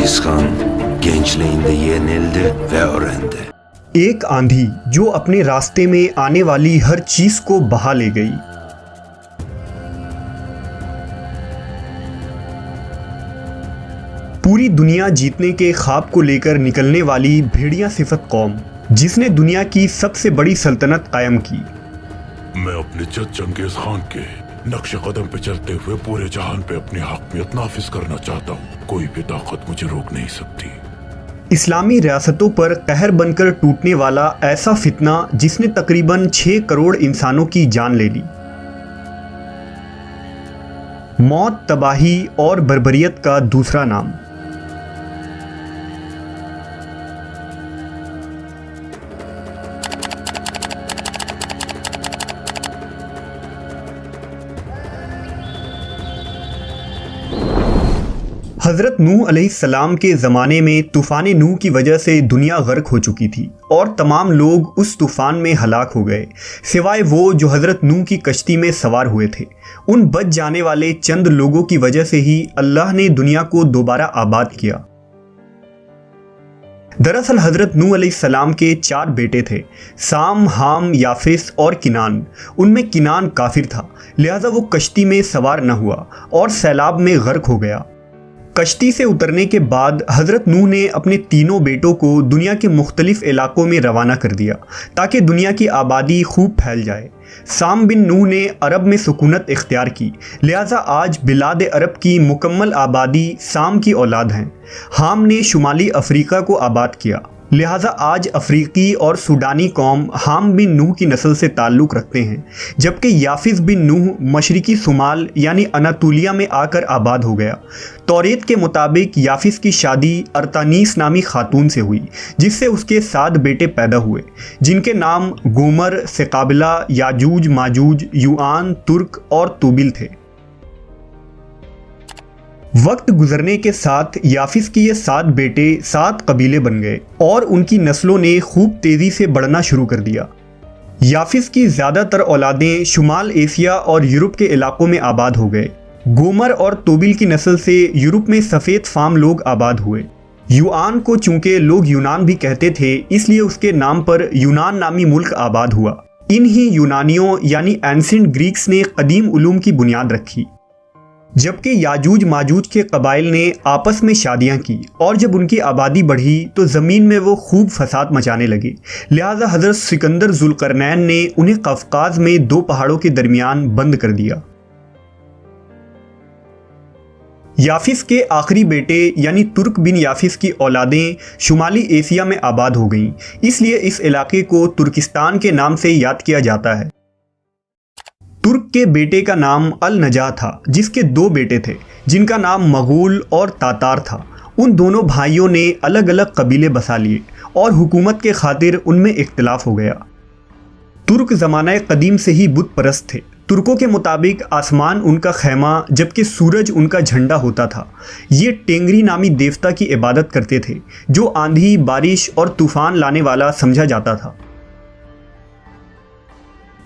Cengiz Han gençliğinde yenildi ve öğrendi. एक आंधी जो अपने रास्ते में आने वाली हर चीज को बहा ले गई। पूरी दुनिया जीतने के ख्वाब को लेकर निकलने वाली भेड़िया सिफत कौम, जिसने दुनिया की सबसे बड़ी सल्तनत कायम की। मैं अपने जद चंगेज खान के नक्शे कदम पे चलते हुए पूरे जहान पे अपनी हकमियत नाफिज करना चाहता हूँ। कोई भी ताकत मुझे रोक नहीं सकती। इस्लामी रियासतों पर कहर बनकर टूटने वाला ऐसा फितना जिसने तकरीबन 6 करोड़ इंसानों की जान ले ली। मौत, तबाही और बर्बरियत का दूसरा नाम। हज़रत नूह अलैहिस्सलाम के ज़माने में तूफ़ान नूह की वजह से दुनिया गर्क हो चुकी थी और तमाम लोग उस तूफ़ान में हलाक हो गए, सिवाय वो जो हज़रत नूह की कश्ती में सवार हुए थे। उन बच जाने वाले चंद लोगों की वजह से ही अल्लाह ने दुनिया को दोबारा आबाद किया। दरअसल हज़रत नूह अलैहिस्सलाम के 4 बेटे थे, साम, हाम, याफिस और किनान। उनमें किनान काफिर था, लिहाजा वो कश्ती में सवार न हुआ और सैलाब में गर्क हो गया। कश्ती से उतरने के बाद हज़रत नूह ने अपने तीनों बेटों को दुनिया के मुख्तलिफ इलाकों में रवाना कर दिया ताकि दुनिया की आबादी खूब फैल जाए। साम बिन नूह ने अरब में सुकूनत इख्तियार की, लिहाजा आज बिलाद अरब की मुकम्मल आबादी साम की औलाद हैं। हाम ने शुमाली अफ्रीका को आबाद किया, लिहाजा आज अफ्रीकी और सूडानी कौम हाम बिन नूह की नस्ल से ताल्लुक़ रखते हैं, जबकि याफिस बिन नूह मशरिकी सुमाल यानी अनातोलिया में आकर आबाद हो गया। तौरेत के मुताबिक याफिस की शादी अर्तानीस नामी खातून से हुई, जिससे उसके 7 बेटे पैदा हुए, जिनके नाम गोमर, सेकाबिला, याजूज माजूज, युआन, तुर्क और तुबिल थे। वक्त गुजरने के साथ याफिस की ये 7 बेटे 7 कबीले बन गए और उनकी नस्लों ने खूब तेज़ी से बढ़ना शुरू कर दिया। याफिस की ज़्यादातर औलादें शुमाल एशिया और यूरोप के इलाकों में आबाद हो गए। गोमर और तोबिल की नस्ल से यूरोप में सफ़ेद फाम लोग आबाद हुए। युआन को चूंकि लोग यूनान भी कहते थे, इसलिए उसके नाम पर यूनान नामी मुल्क आबाद हुआ। इन ही यूनानियों यानी एंसेंट ग्रीक्स ने कदीम उलूम की बुनियाद रखी, जबकि याजूज माजूज के कबाइल ने आपस में शादियां की और जब उनकी आबादी बढ़ी तो ज़मीन में वो खूब फसाद मचाने लगे। लिहाजा हज़रत सिकंदर जुल्करनैन ने उन्हें कफकाज में 2 पहाड़ों के दरमियान बंद कर दिया। याफिस के आखिरी बेटे यानी तुर्क बिन याफिस की औलादें शुमाली एशिया में आबाद हो गईं, इसलिए इस इलाके को तुर्किस्तान के नाम से याद किया जाता है। तुर्क के बेटे का नाम अल नजा था, जिसके 2 बेटे थे जिनका नाम मगूल और तातार था। उन दोनों भाइयों ने अलग अलग कबीले बसा लिए और हुकूमत के खातिर उनमें इख्तिलाफ हो गया। तुर्क ज़माना कदीम से ही बुत परस्त थे। तुर्कों के मुताबिक आसमान उनका खैमा जबकि सूरज उनका झंडा होता था। ये टेंगरी नामी देवता की इबादत करते थे, जो आंधी, बारिश और तूफ़ान लाने वाला समझा जाता था।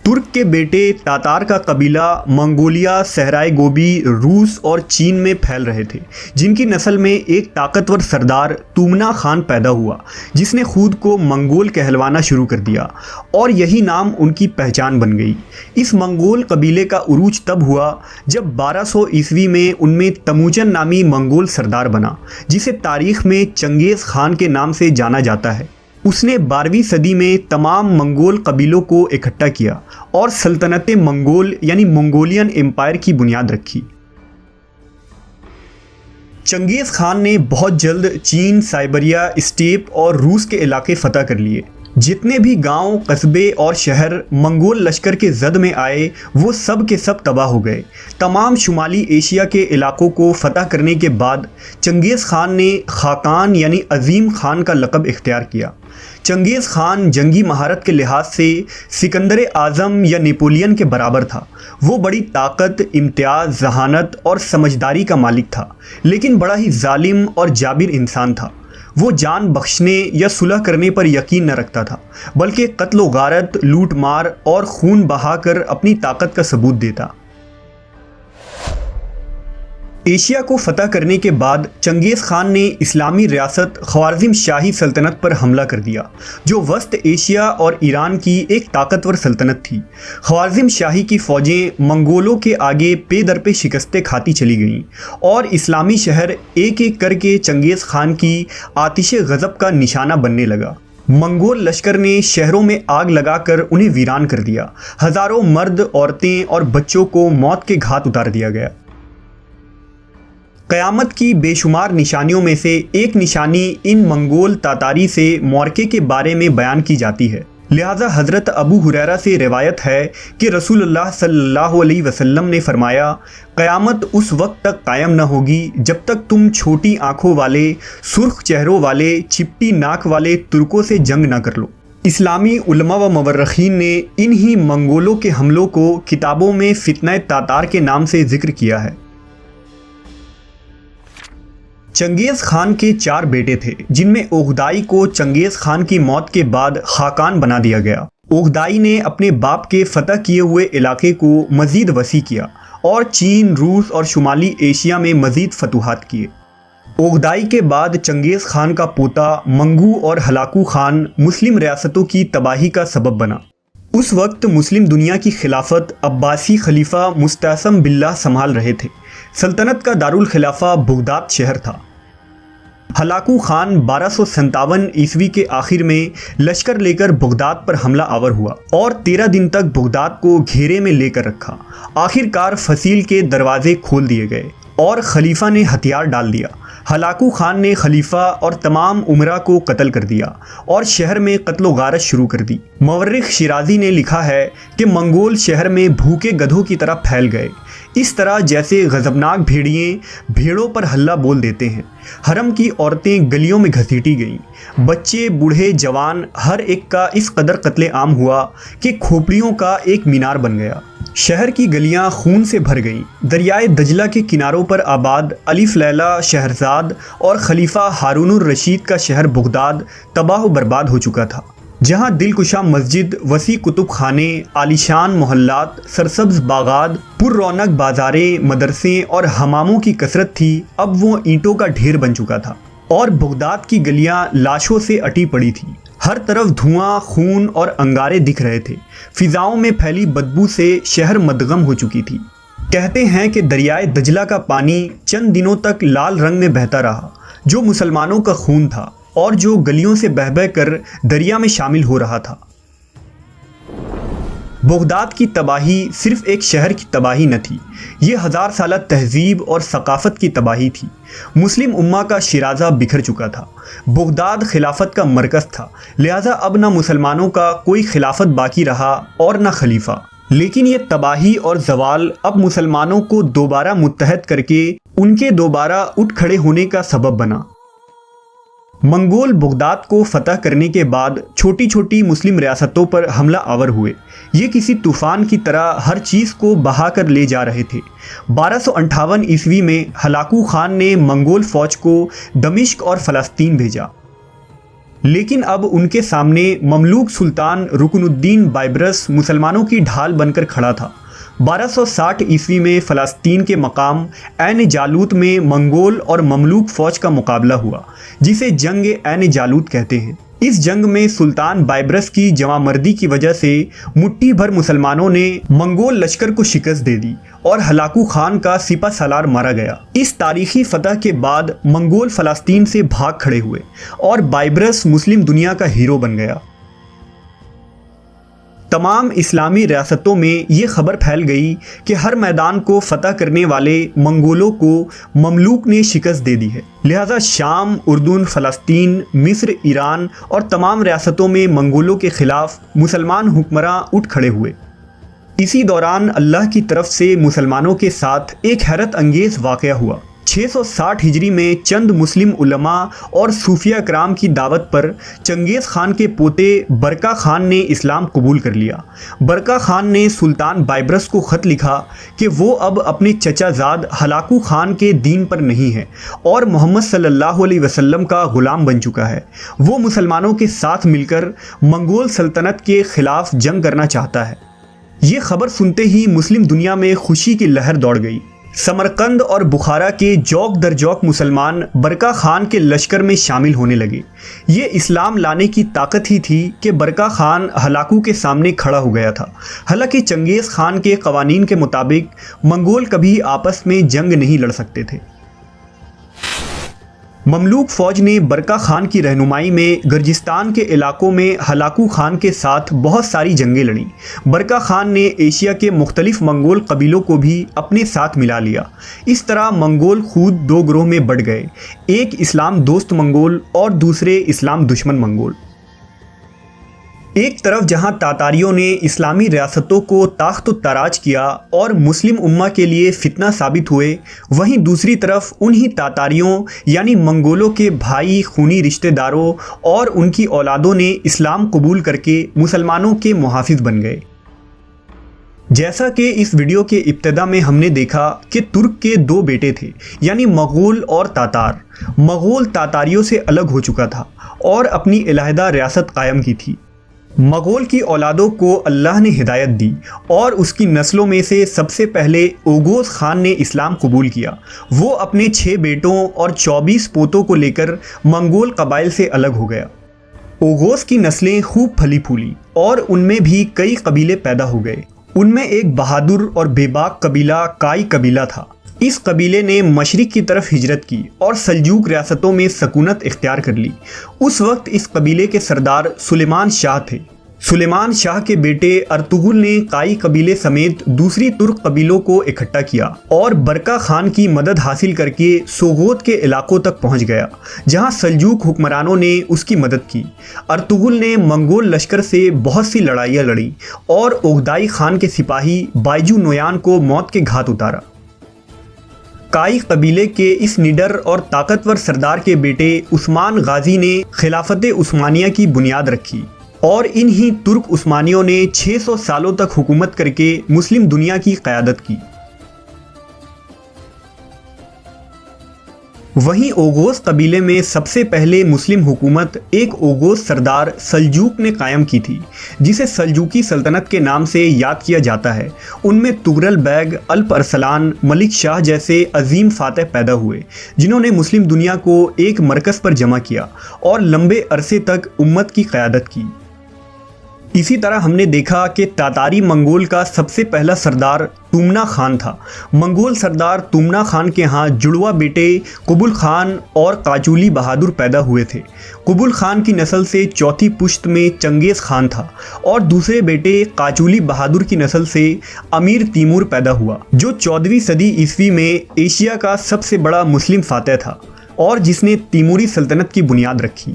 तुर्क के बेटे तातार का कबीला मंगोलिया, सहराए गोबी, रूस और चीन में फैल रहे थे, जिनकी नस्ल में एक ताकतवर सरदार तुमना खान पैदा हुआ, जिसने खुद को मंगोल कहलवाना शुरू कर दिया और यही नाम उनकी पहचान बन गई। इस मंगोल कबीले का उरूज तब हुआ जब 1200 ईस्वी में उनमें तमुजन नामी मंगोल सरदार बना, जिसे तारीख में चंगेज़ खान के नाम से जाना जाता है। उसने 12वीं सदी में तमाम मंगोल कबीलों को इकट्ठा किया और सल्तनत मंगोल यानी मंगोलियन एम्पायर की बुनियाद रखी। चंगेज़ खान ने बहुत जल्द चीन, साइबेरिया, स्टेप और रूस के इलाके फतह कर लिए। जितने भी गांव, कस्बे और शहर मंगोल लश्कर के जद में आए, वो सब के सब तबाह हो गए। तमाम शुमाली एशिया के इलाकों को फतह करने के बाद चंगेज़ खान ने खाकान यानी अजीम खान का लक़ब इख्तियार किया। चंगेज़ खान जंगी महारत के लिहाज से सिकंदर आज़म या नेपोलियन के बराबर था। वो बड़ी ताकत, इम्तियाज़, जहानत और समझदारी का मालिक था, लेकिन बड़ा ही जालिम और जाबिर इंसान था। वो जान बख्शने या सुलह करने पर यकीन न रखता था, बल्कि कत्ल व गारत, लूट मार और खून बहाकर अपनी ताकत का सबूत देता। एशिया को फतह करने के बाद चंगेज़ खान ने इस्लामी रियासत ख्वारिज़म शाही सल्तनत पर हमला कर दिया, जो वस्त एशिया और ईरान की एक ताकतवर सल्तनत थी। ख्वारिज़म शाही की फ़ौजें मंगोलों के आगे पे दर पे शिकस्तें खाती चली गईं और इस्लामी शहर एक एक करके चंगेज़ खान की आतिश गज़ब का निशाना बनने लगा। मंगोल लश्कर ने शहरों में आग लगाकर उन्हें वीरान कर दिया। हज़ारों मर्द, औरतें और बच्चों को मौत के घाट उतार दिया गया। क़यामत की बेशुमार निशानियों में से एक निशानी इन मंगोल तातारी से मौरके के बारे में बयान की जाती है। लिहाजा हज़रत अबू हुरैरा से रिवायत है कि रसूलुल्लाह सल्लल्लाहु अलैहि वसल्लम ने फरमाया, क़यामत उस वक्त तक कायम न होगी जब तक तुम छोटी आँखों वाले, सुर्ख चेहरों वाले, चिपटी नाक वाले तुर्कों से जंग न कर लो। इस्लामी उलमा व मवर्रखीन ने इन्हीं मंगोलों के हमलों को किताबों में फितने तातार के नाम से जिक्र किया है। चंगेज़ खान के 4 बेटे थे, जिनमें ओगदाई को चंगेज़ खान की मौत के बाद खाकान बना दिया गया। ओगदाई ने अपने बाप के फतह किए हुए इलाके को मज़ीद वसी किया और चीन, रूस और शुमाली एशिया में मज़ीद फतूहात किए। ओगदाई के बाद चंगेज़ खान का पोता मंगू और हलाकू खान मुस्लिम रियासतों की तबाही का सबब बना। उस वक्त मुस्लिम दुनिया की खिलाफत अब्बासी खलीफा मुस्तअसम बिल्लाह संभाल रहे थे। सल्तनत का दारुल खिलाफा बगदाद शहर था। हलाकू खान 1257 ईस्वी के आखिर में लश्कर लेकर बगदाद पर हमला आवर हुआ और 13 दिन तक बगदाद को घेरे में लेकर रखा। आखिरकार फसील के दरवाजे खोल दिए गए और खलीफा ने हथियार डाल दिया। हलाकू खान ने खलीफा और तमाम उमरा को कत्ल कर दिया और शहर में कत्लो गारत शुरू कर दी। मवर्रिख शिराजी ने लिखा है कि मंगोल शहर में भूखे गधों की तरह फैल गए, इस तरह जैसे गजबनाक भेड़िए भेड़ों पर हल्ला बोल देते हैं। हरम की औरतें गलियों में घसीटी गईं। बच्चे, बूढ़े, जवान, हर एक का इस कदर कत्ले आम हुआ कि खोपड़ियों का एक मीनार बन गया। शहर की गलियां खून से भर गईं। दरियाए दजला के किनारों पर आबाद अलिफ लैला, शहरजाद और खलीफा हारूनुर रशीद का शहर बगदाद तबाह बर्बाद हो चुका था। जहां दिलकुशा मस्जिद, वसी कुतुब खाने, आलिशान मोहल्लात, सरसब्ज बागात, पुररौनक बाजारें, मदरसे और हमामों की कसरत थी, अब वो ईंटों का ढेर बन चुका था और बगदाद की गलियां लाशों से अटी पड़ी थी। हर तरफ धुआं, खून और अंगारे दिख रहे थे। फिजाओं में फैली बदबू से शहर मदगम हो चुकी थी। कहते हैं कि दरियाए दजला का पानी चंद दिनों तक लाल रंग में बहता रहा, जो मुसलमानों का खून था और जो गलियों से बह बह कर दरिया में शामिल हो रहा था। बगदाद की तबाही सिर्फ एक शहर की तबाही न थी, ये 1000 साला तहजीब और सकाफत की तबाही थी। मुस्लिम उम्मा का शिराजा बिखर चुका था। बगदाद खिलाफत का मरकज़ था, लिहाजा अब न मुसलमानों का कोई खिलाफत बाकी रहा और न खलीफा। लेकिन ये तबाही और जवाल अब मुसलमानों को दोबारा मुत्तहद करके उनके दोबारा उठ खड़े होने का सबब बना। मंगोल बगदाद को फतह करने के बाद छोटी छोटी मुस्लिम रियासतों पर हमला आवर हुए। ये किसी तूफ़ान की तरह हर चीज़ को बहा कर ले जा रहे थे। 1258 ईस्वी में हलाकू खान ने मंगोल फ़ौज को दमिश्क और फ़लस्तीन भेजा, लेकिन अब उनके सामने ममलूक सुल्तान रुकनुद्दीन बाइबरस मुसलमानों की ढाल बनकर खड़ा था। 1260 ईस्वी में फ़लस्तीन के मकाम ऐन जालूत में मंगोल और ममलूक फ़ौज का मुकाबला हुआ, जिसे जंग ऐन जालूत कहते हैं। इस जंग में सुल्तान बाइबरस की जवामर्दी की वजह से मुट्ठी भर मुसलमानों ने मंगोल लश्कर को शिकस्त दे दी और हलाकू खान का सिपा सालार मारा गया। इस तारीखी फतह के बाद मंगोल फ़लस्तीन से भाग खड़े हुए और बाइबरस मुस्लिम दुनिया का हीरो बन गया। तमाम इस्लामी रियासतों में ये खबर फैल गई कि हर मैदान को फतह करने वाले मंगोलों को ममलूक ने शिकस्त दे दी है। लिहाजा शाम, उर्दून, फ़लस्तीन, मिस्र, ईरान और तमाम रियासतों में मंगोलों के ख़िलाफ़ मुसलमान हुक्मरां उठ खड़े हुए। इसी दौरान अल्लाह की तरफ से मुसलमानों के साथ एक हैरत अंगेज़ वाक़या हुआ। 660 हिजरी में चंद मुस्लिम उलमा और सूफिया कराम की दावत पर चंगेज़ खान के पोते बरका खान ने इस्लाम कबूल कर लिया। बरका खान ने सुल्तान बाइबरस को ख़त लिखा कि वो अब अपने चचाजाद हलाकू खान के दीन पर नहीं है और मोहम्मद सल्लल्लाहु अलैहि वसल्लम का ग़ुलाम बन चुका है। वो मुसलमानों के साथ मिलकर मंगोल सल्तनत के ख़िलाफ़ जंग करना चाहता है। ये खबर सुनते ही मुस्लिम दुनिया में खुशी की लहर दौड़ गई। समरकंद और बुखारा के जौक दर जौक मुसलमान बरका खान के लश्कर में शामिल होने लगे। ये इस्लाम लाने की ताकत ही थी कि बरका खान हलाकू के सामने खड़ा हो गया था। हालांकि चंगेज़ खान के कवानीन के मुताबिक मंगोल कभी आपस में जंग नहीं लड़ सकते थे। ममलूक फ़ौज ने बरका खान की रहनुमाई में गर्जिस्तान के इलाकों में हलाकू खान के साथ बहुत सारी जंगें लड़ी। बरका खान ने एशिया के मुख्तलिफ मंगोल कबीलों को भी अपने साथ मिला लिया। इस तरह मंगोल खुद दो ग्रोह में बढ़ गए, एक इस्लाम दोस्त मंगोल और दूसरे इस्लाम दुश्मन मंगोल। एक तरफ जहां तातारियों ने इस्लामी रियासतों को ताख्त तराज किया और मुस्लिम उम्मा के लिए फितना साबित हुए, वहीं दूसरी तरफ उन्हीं तातारियों यानी मंगोलों के भाई, खूनी रिश्तेदारों और उनकी औलादों ने इस्लाम कबूल करके मुसलमानों के मुहाफिज बन गए। जैसा कि इस वीडियो के इब्तिदा में हमने देखा कि तुर्क के दो बेटे थे, यानी मगोल और तातार। मगोल तातारियों से अलग हो चुका था और अपनी अलहदा रियासत कायम की थी। मगोल की औलादों को अल्लाह ने हिदायत दी और उसकी नस्लों में से सबसे पहले ओगोस खान ने इस्लाम कबूल किया। वो अपने 6 बेटों और 24 पोतों को लेकर मंगोल कबाइल से अलग हो गया। ओगोस की नस्लें खूब फली फूली और उनमें भी कई कबीले पैदा हो गए। उनमें एक बहादुर और बेबाक कबीला काई कबीला था। इस कबीले ने मशरिक की तरफ हिजरत की और सल्जूक रियासतों में सकूनत इख्तियार कर ली। उस वक्त इस कबीले के सरदार सुलेमान शाह थे। सुलेमान शाह के बेटे अर्तुगुल ने काई कबीले समेत दूसरी तुर्क कबीलों को इकट्ठा किया और बरका खान की मदद हासिल करके सोगोत के इलाकों तक पहुंच गया, जहां सल्जूक हुक्मरानों ने उसकी मदद की। अर्तुगुल ने मंगोल लश्कर से बहुत सी लड़ाइयाँ लड़ी और ओगदाई खान के सिपाही बायजू नोयान को मौत के घाट उतारा। काई कबीले के इस निडर और ताकतवर सरदार के बेटे उस्मान गाजी ने खिलाफत उस्मानिया की बुनियाद रखी और इन्हीं तुर्क उस्मानियों ने 600 सालों तक हुकूमत करके मुस्लिम दुनिया की क़यादत की। वहीं ओगोस कबीले में सबसे पहले मुस्लिम हुकूमत एक ओगोस सरदार सल्जूक ने कायम की थी, जिसे सल्जूकी सल्तनत के नाम से याद किया जाता है। उनमें तुगरल बैग, अल्प अरसलान, मलिक शाह जैसे अजीम फातह पैदा हुए, जिन्होंने मुस्लिम दुनिया को एक मरकज़ पर जमा किया और लंबे अरसे तक उम्मत की क़यादत की। इसी तरह हमने देखा कि तातारी मंगोल का सबसे पहला सरदार तुमना खान था। मंगोल सरदार तुमना खान के यहाँ जुड़वा बेटे कुबुल खान और काजूली बहादुर पैदा हुए थे। कुबुल खान की नस्ल से चौथी पुश्त में चंगेज़ खान था और दूसरे बेटे काजूली बहादुर की नस्ल से अमीर तैमूर पैदा हुआ, जो 14वीं सदी ईस्वी में एशिया का सबसे बड़ा मुस्लिम फातह था और जिसने तैमूरी सल्तनत की बुनियाद रखी।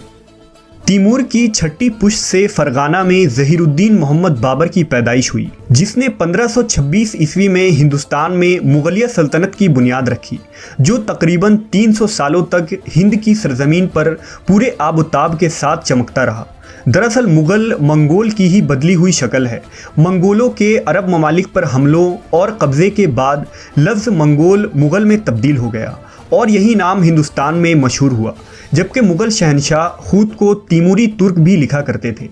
तैमूर की छठी पुश्त से फरगाना में ज़हीरुद्दीन मोहम्मद बाबर की पैदाइश हुई, जिसने 1526 ईस्वी में हिंदुस्तान में मुगलिया सल्तनत की बुनियाद रखी, जो तकरीबन 300 सालों तक हिंद की सरजमीन पर पूरे आबोताब के साथ चमकता रहा। दरअसल मुग़ल मंगोल की ही बदली हुई शक्ल है। मंगोलों के अरब ममालिक पर हमलों और कब्ज़े के बाद लफ्ज़ मंगोल मुग़ल में तब्दील हो गया और यही नाम हिंदुस्तान में मशहूर हुआ, जबकि मुग़ल शहनशाह खुद को तैमूरी तुर्क भी लिखा करते थे।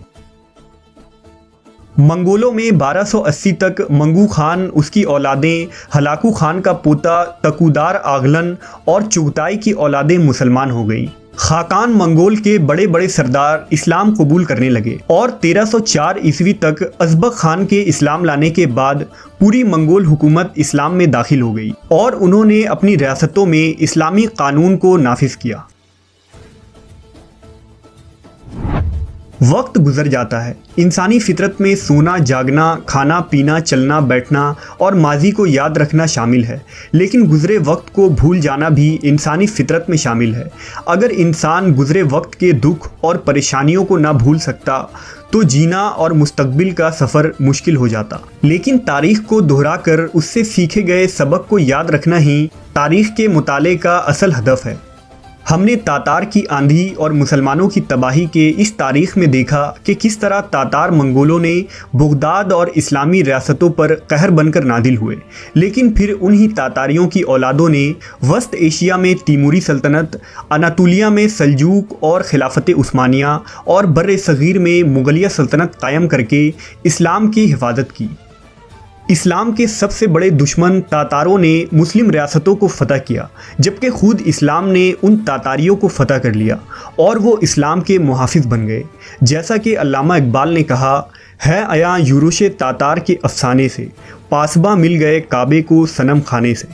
मंगोलों में 1280 तक मंगू खान, उसकी औलादें, हलाकू खान का पोता तकुदार आगलन और चुगताई की औलादें मुसलमान हो गईं। खाकान मंगोल के बड़े बड़े सरदार इस्लाम कबूल करने लगे और 1304 ईस्वी तक अज़बक खान के इस्लाम लाने के बाद पूरी मंगोल हुकूमत इस्लाम में दाखिल हो गई और उन्होंने अपनी रियासतों में इस्लामी कानून को नाफिज किया। वक्त गुजर जाता है। इंसानी फितरत में सोना, जागना, खाना पीना, चलना बैठना और माजी को याद रखना शामिल है, लेकिन गुजरे वक्त को भूल जाना भी इंसानी फितरत में शामिल है। अगर इंसान गुजरे वक्त के दुख और परेशानियों को ना भूल सकता तो जीना और मुस्तकबिल का सफ़र मुश्किल हो जाता। लेकिन तारीख़ को दोहराकर उससे सीखे गए सबक को याद रखना ही तारीख़ के मुताले का असल हदफ है। हमने तातार की आंधी और मुसलमानों की तबाही के इस तारीख़ में देखा कि किस तरह तातार मंगोलों ने बगदाद और इस्लामी रियासतों पर कहर बनकर नादिल हुए, लेकिन फिर उन्हीं तातारियों की औलादों ने वस्त एशिया में तैमूरी सल्तनत, अनातोलिया में सल्जूक और खिलाफत उस्मानिया और बर्र सग़ीर में मुग़लिया सल्तनत कायम करके इस्लाम की हिफाजत की। इस्लाम के सबसे बड़े दुश्मन तातारों ने मुस्लिम रियासतों को फतह किया, जबकि खुद इस्लाम ने उन तातारियों को फतह कर लिया और वो इस्लाम के मुहाफिज बन गए। जैसा कि अल्लामा इकबाल ने कहा है, आया यूरुश तातार के अफसाने से, पासबा मिल गए काबे को सनम खाने से।